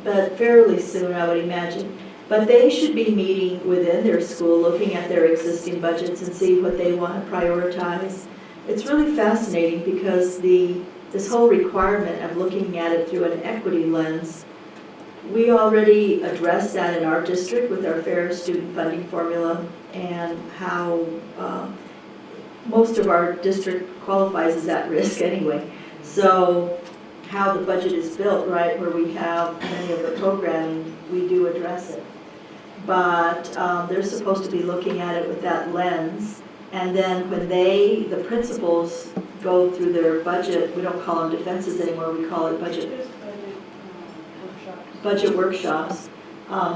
But fairly soon, I would imagine. But they should be meeting within their school, looking at their existing budgets and see what they want to prioritize. It's really fascinating because this whole requirement of looking at it through an equity lens, we already addressed that in our district with our fair student funding formula and how most of our district qualifies as at risk anyway. So how the budget is built, right, where we have many of the programming, we do address it. But they're supposed to be looking at it with that lens. And then when the principals go through their budget, we don't call them defenses anymore, we call it budget workshops.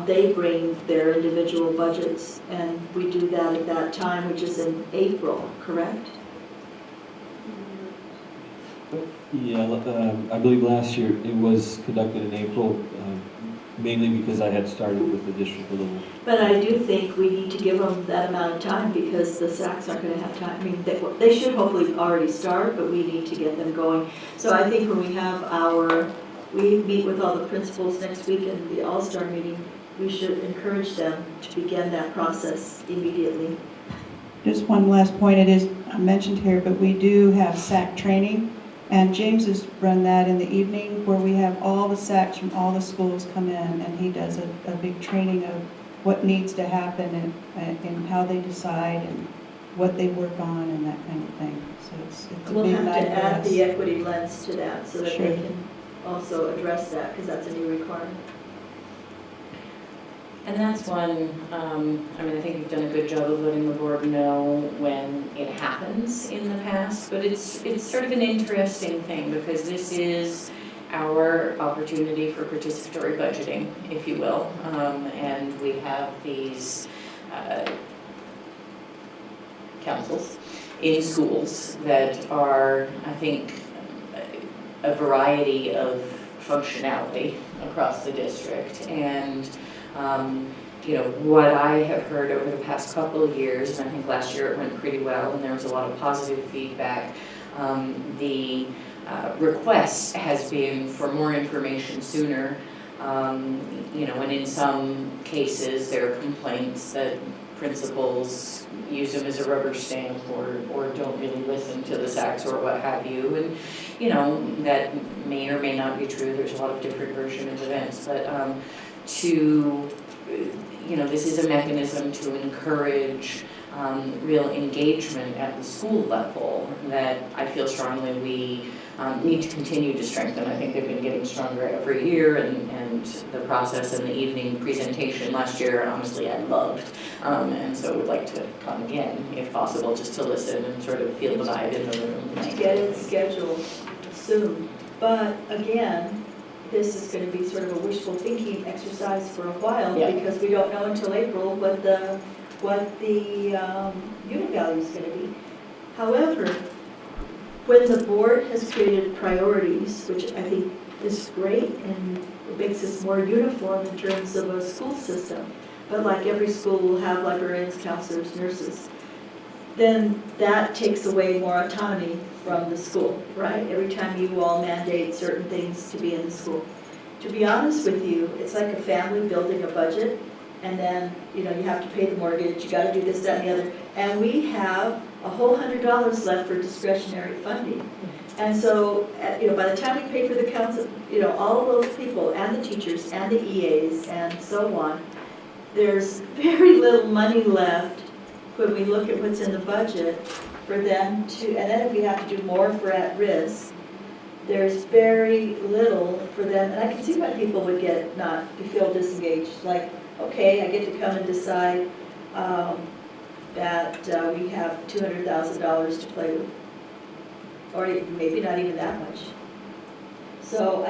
They bring their individual budgets, and we do that at that time, which is in April, correct? Yeah, I believe last year it was conducted in April, mainly because I had started with the district a little. But I do think we need to give them that amount of time because the SACs aren't going to have time. I mean, they should hopefully already start, but we need to get them going. So I think when we have we meet with all the principals next week in the All-Star meeting, we should encourage them to begin that process immediately. Just one last point, it is mentioned here, but we do have SAC training, and James has run that in the evening where we have all the SACs from all the schools come in, and he does a big training of what needs to happen and how they decide and what they work on and that kind of thing. So it's a We'll big have night to for add us. the equity lens to that so that Sure. they can also address that because that's a new requirement. And that's one, I think you've done a good job of letting the board know when it happens in the past, but it's sort of an interesting thing because this is our opportunity for participatory budgeting, if you will, and we have these councils in schools that are, I think, a variety of functionality across the district. And what I have heard over the past couple of years, and I think last year it went pretty well and there was a lot of positive feedback, the request has been for more information sooner, and in some cases there are complaints that principals use them as a rubber stamp or don't really listen to the SACs or what have you. And, that may or may not be true. There's a lot of different versions of events. But this is a mechanism to encourage real engagement at the school level that I feel strongly we need to continue to strengthen. I think they've been getting stronger every year, and the process and the evening presentation last year, honestly, I loved. And so would like to come again, if possible, just to listen and sort of feel the vibe in the room. To get it scheduled soon. But again, this is going to be sort of a wishful thinking exercise for a while because we don't know until April what the unit value is going to be. However, when the board has created priorities, which I think is great and it makes us more uniform in terms of a school system, but like every school will have librarians, counselors, nurses, then that takes away more autonomy from the school, right? Every time you all mandate certain things to be in the school. To be honest with you, it's like a family building a budget, and then, you have to pay the mortgage, you gotta do this, that, and the other, and we have a whole $100 left for discretionary funding. And so, by the time we pay for the council, all of those people, and the teachers, and the EAs, and so on, there's very little money left when we look at what's in the budget for them to, and then if we have to do more for at-risk, there's very little for them, and I can see why people would feel disengaged, like, okay, I get to come and decide that we have $200,000 to play with, or maybe not even that much. So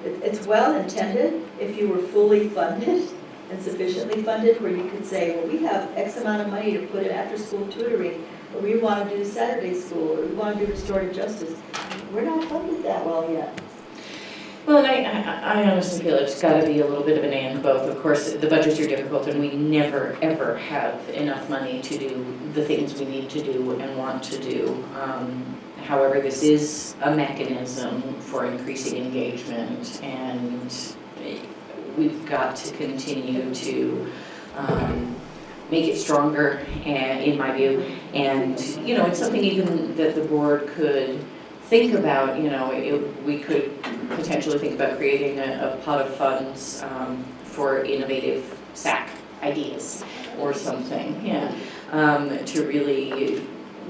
it's well intended if you were fully funded and sufficiently funded, where you could say, well, we have X amount of money to put in after-school tutoring, or we want to do Saturday school, or we want to do restorative justice. We're not funded that well yet. Well, and I honestly feel it's got to be a little bit of an and both. Of course, the budgets are difficult, and we never, ever have enough money to do the things we need to do and want to do. However, this is a mechanism for increasing engagement, and we've got to continue to make it stronger, and, in my view. And, you know, it's something even that the board could think about. You know, we could potentially think about creating a pot of funds for innovative SAC ideas or something, yeah, to really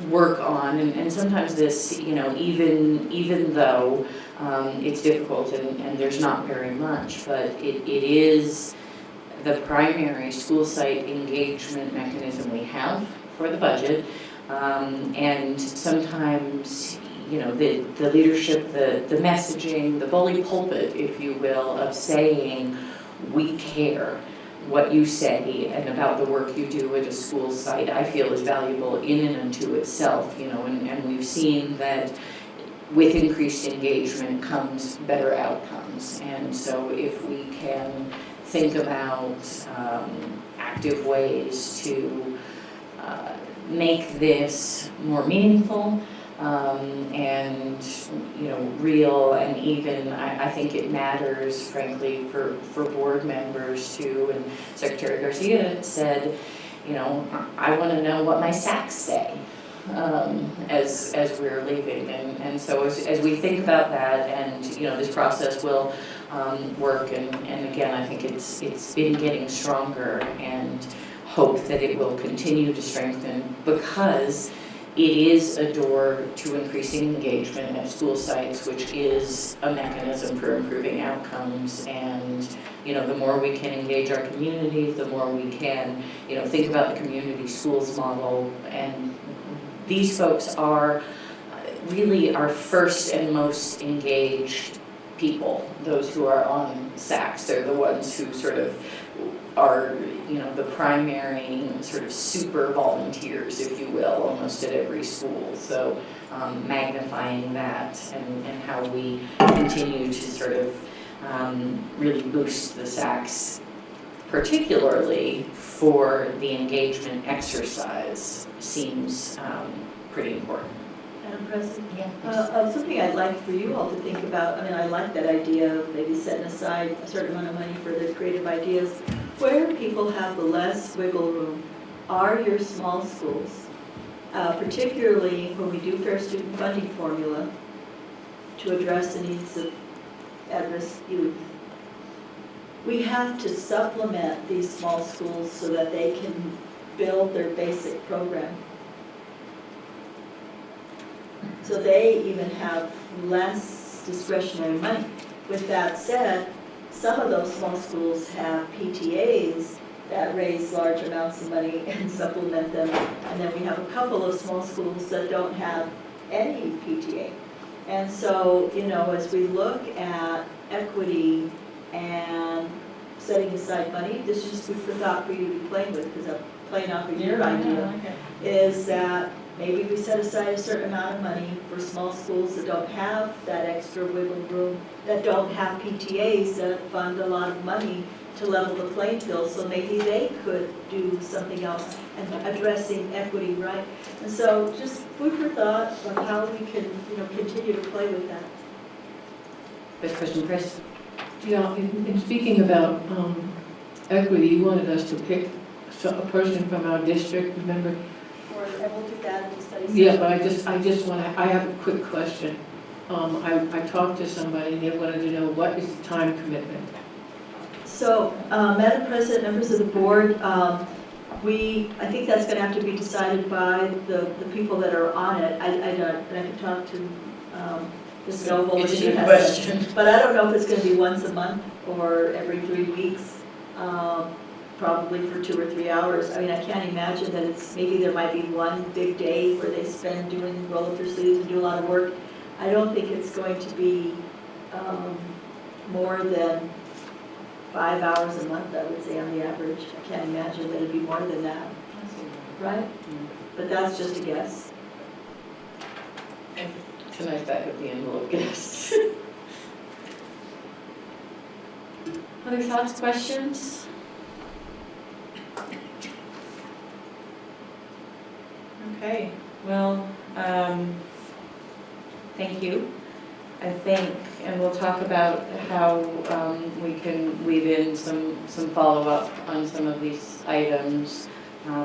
work on. And sometimes this, you know, even though it's difficult and there's not very much, but it is the primary school site engagement mechanism we have for the budget. And sometimes, you know, the leadership, the messaging, the bully pulpit, if you will, of saying, we care what you say and about the work you do at a school site, I feel is valuable in and unto itself, you know, and we've seen that with increased engagement comes better outcomes. And so if we can think about active ways to make this more meaningful, and, you know, real, and even I think it matters, frankly, for board members too. And Secretary Garcia said, you know, I want to know what my SACs say as we're leaving. And so as we think about that, and, you know, this process will work, and again, I think it's been getting stronger, and hope that it will continue to strengthen, because it is a door to increasing engagement at school sites, which is a mechanism for improving outcomes. And, you know, the more we can engage our communities, the more we can, you know, think about the community schools model. And these folks are really our first and most engaged people, those who are on SACs. They're the ones who sort of are, you know, the primary sort of super volunteers, if you will, almost at every school. So magnifying that, and how we continue to sort of really boost the SACs, particularly for the engagement exercise, seems pretty important. Madam President? Yeah. Something I'd like for you all to think about, I mean, I like that idea of maybe setting aside a certain amount of money for the creative ideas. Where people have the less wiggle room are your small schools, particularly when we do fair student funding formula to address the needs of at-risk youth. We have to supplement these small schools so that they can build their basic program. So they even have less discretionary money. With that said, some of those small schools have PTAs that raise large amounts of money and supplement them. And then we have a couple of small schools that don't have any PTA. And so, you know, as we look at equity and setting aside money, this is just food for thought for you to be playing with, because I'm playing off of your idea, is that maybe we set aside a certain amount of money for small schools that don't have that extra wiggle room, that don't have PTAs that fund a lot of money to level the playing field, so maybe they could do something else and addressing equity, right? And so just food for thought of how we can, you know, continue to play with that. Vice President Chris? Yeah, in speaking about equity, you wanted us to pick a person from our district, remember? And we'll do that in the study session. Yeah, but I just want to, I have a quick question. I talked to somebody, and they wanted to know, what is the time commitment? So, Madam President, members of the board, I think that's going to have to be decided by the people that are on it. I can talk to Ms. Noble. It's a good question. But I don't know if it's going to be once a month or every 3 weeks. Probably for 2 or 3 hours. I mean, I can't imagine that maybe there might be one big day where they spend roll up their sleeves and do a lot of work. I don't think it's going to be more than 5 hours a month, I would say, on the average. I can't imagine that it'd be more than that, right? But that's just a guess. Tonight's back of the envelope guess. Other thoughts, questions? Okay, well, thank you. I think, and we'll talk about how we can weave in some follow-up on some of these items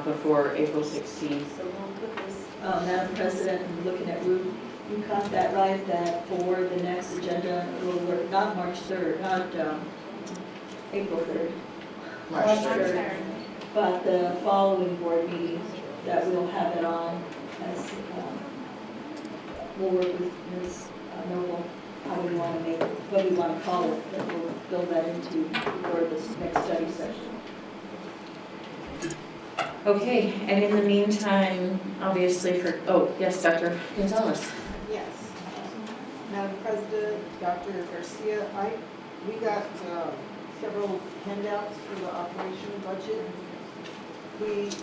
before April 16th. So we'll put this, Madam President, and looking at Ruth, you caught that right, that for the next agenda, it will work, not March 3rd, not April 3rd. March 3rd. But the following board meeting, that we'll have it on as, we'll work with Ms. Noble, how we want to make it, what we want to call it, that we'll build that into for this next study session. Okay, and in the meantime, obviously for, oh, yes, Dr. Gonzalez. Yes. Madam President, Dr. Garcia, we got several handouts for the operation budget.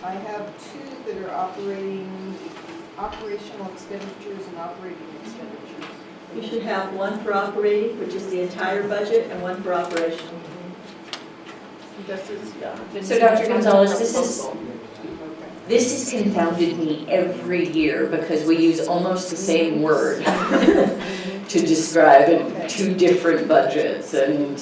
I have two that are operational expenditures and operating expenditures. You should have one for operating, which is the entire budget, and one for operational. So Dr. Gonzalez, this has confounded me every year because we use almost the same word to describe two different budgets. And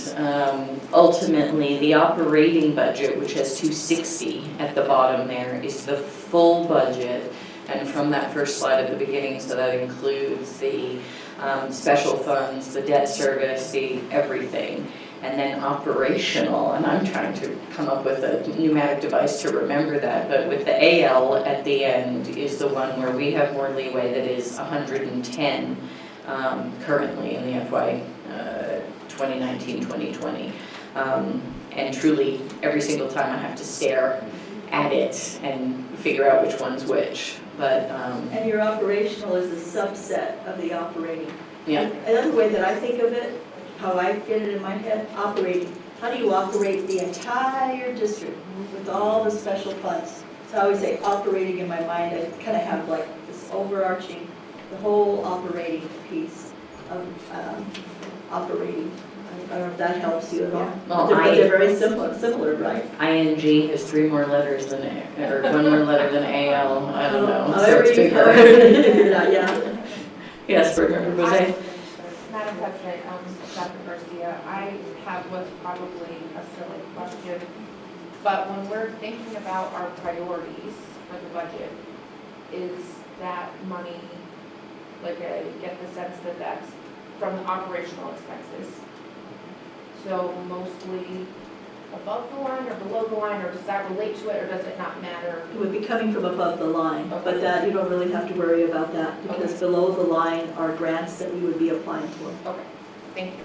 ultimately, the operating budget, which has 260 at the bottom there, is the full budget. And from that first slide at the beginning, so that includes the special funds, the debt service, the everything. And then operational, and I'm trying to come up with a pneumatic device to remember that, but with the AL at the end is the one where we have more leeway, that is 110 currently in the FY 2019-2020. And truly, every single time I have to stare at it and figure out which one's which. But And your operational is a subset of the operating. yeah. Another way that I think of it, how I get it in my head, operating. How do you operate the entire district with all the special funds? So I always say operating in my mind, I kind of have like this overarching, the whole operating piece of operating. I don't know if that helps you at all. Well, They're very similar, right? ING has 3 more letters than A, or 1 more letter than AL. I don't know. So However it's you bigger. figure it out, yeah. Yes, Board Member Bozay. Madam President, Dr. Garcia, I have what's probably a silly question, but when we're thinking about our priorities for the budget, is that money, like I get the sense that that's from the operational expenses? So mostly above the line or below the line, or does that relate to it, or does it not matter? It would be coming from above the line, Okay. but that, you don't really have to worry about that, because Okay. below the line are grants that we would be applying for. Okay, thank you.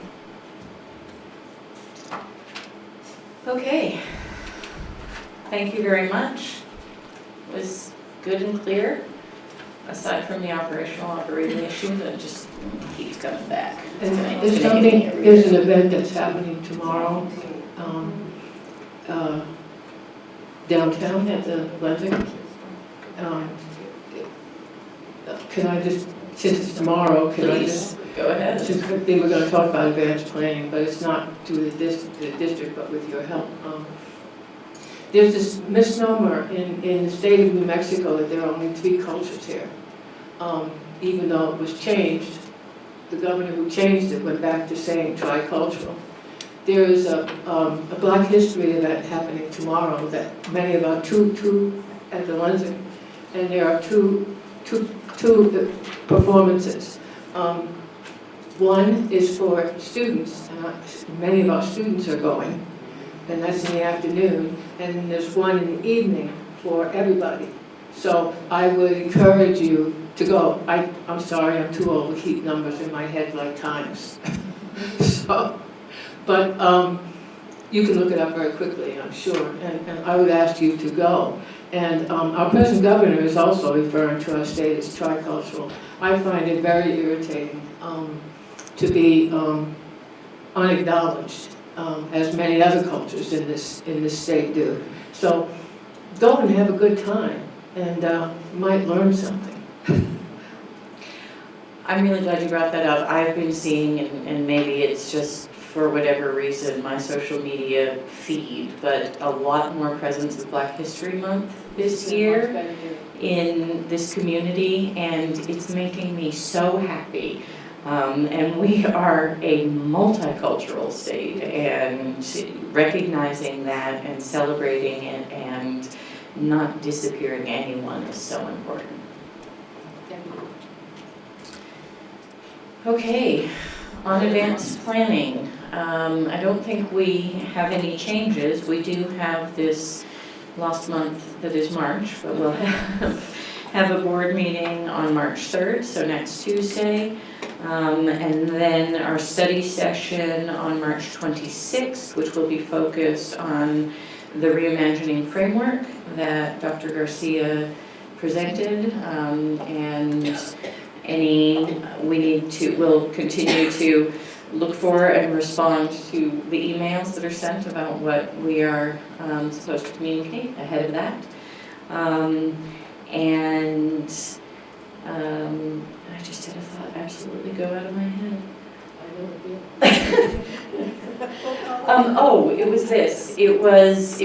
Okay. Thank you very much. It was good and clear, aside from the operating issue that just keeps coming back. And Tonight. there's something, there's an event that's happening tomorrow, downtown at the Lensing. Can I just, since it's tomorrow, can I just, Please, go ahead. since we were gonna talk about advanced planning, but it's not to the district, but with your help. There's this misnomer in the state of New Mexico that there are only 3 cultures here. Even though it was changed, the governor who changed it went back to saying tricultural. There is a Black History event happening tomorrow that many of our two at the Lensing, and there are two performances. One is for students, and many of our students are going, and that's in the afternoon, and then there's one in the evening for everybody. So I would encourage you to go. I'm sorry, I'm too old to keep numbers in my head like times. But you can look it up very quickly, I'm sure, and I would ask you to go. And our present governor is also referring to our state as tricultural. I find it very irritating to be unacknowledged, as many other cultures in this state do. So go and have a good time, and you might learn something. I'm really glad you brought that up. I've been seeing, and maybe it's just for whatever reason, my social media feed, but a lot more presence of Black History Month this year in this community, and it's making me so happy. And we are a multicultural state, and recognizing that and celebrating it and not disappearing anyone is so important. Okay, on advanced planning, I don't think we have any changes. We do have this last month that is March, but we'll have a board meeting on March 3rd, so next Tuesday. And then our study session on March 26th, which will be focused on the reimagining framework that Dr. Garcia presented, and we'll continue to look for and respond to the emails that are sent about what we are supposed to communicate ahead of that. I just had a thought absolutely go out of my head. It was this. It was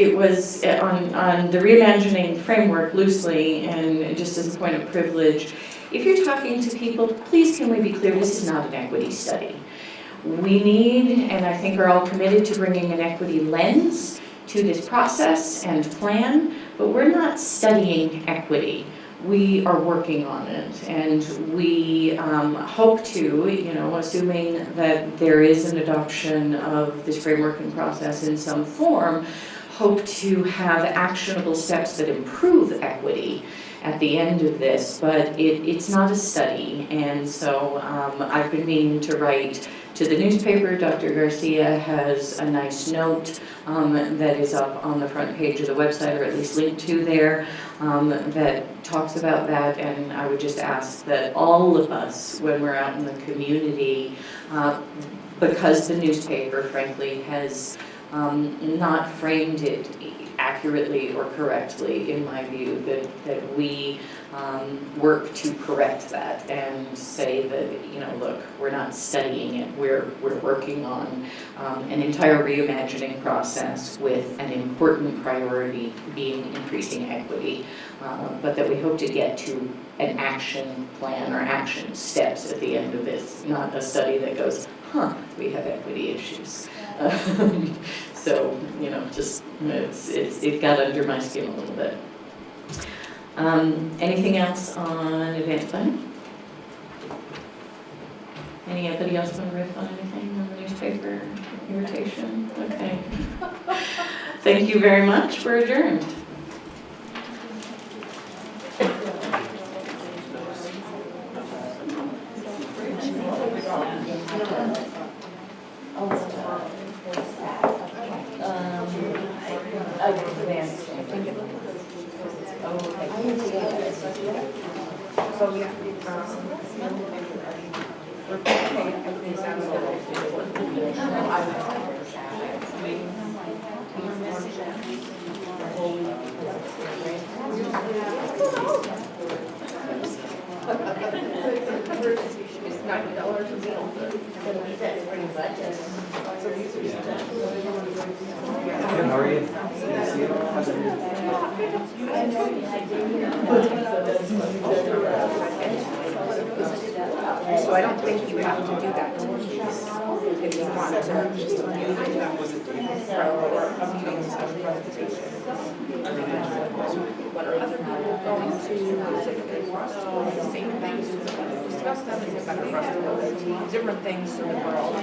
on the reimagining framework loosely, and just as a point of privilege, if you're talking to people, please can we be clear, this is not an equity study. We need, and I think are all committed to bringing an equity lens to this process and plan, but we're not studying equity. We are working on it, and we hope to, assuming that there is an adoption of this framework and process in some form, hope to have actionable steps that improve equity at the end of this, but it's not a study, and so I've been meaning to write to the newspaper. Dr. Garcia has a nice note that is up on the front page of the website, or at least linked to there, that talks about that, and I would just ask that all of us, when we're out in the community, because the newspaper, frankly, has not framed it accurately or correctly, in my view, that we work to correct that and say that, look, we're not studying it, we're working on an entire reimagining process with an important priority being increasing equity, but that we hope to get to an action plan or action steps at the end of this, not a study that goes, we have equity issues. So, it got under my skin a little bit. Anything else on advanced planning? Anybody else want to riff on anything on the newspaper irritation? Okay. Thank you very much. We're adjourned. How are you? So I don't think you have to do that if you want to. Or a meeting presentation. What are other people going to the same things, discuss them, is it better for us to know different things in the world?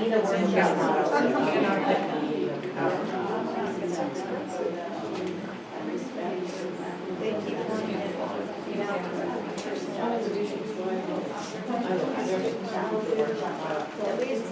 At least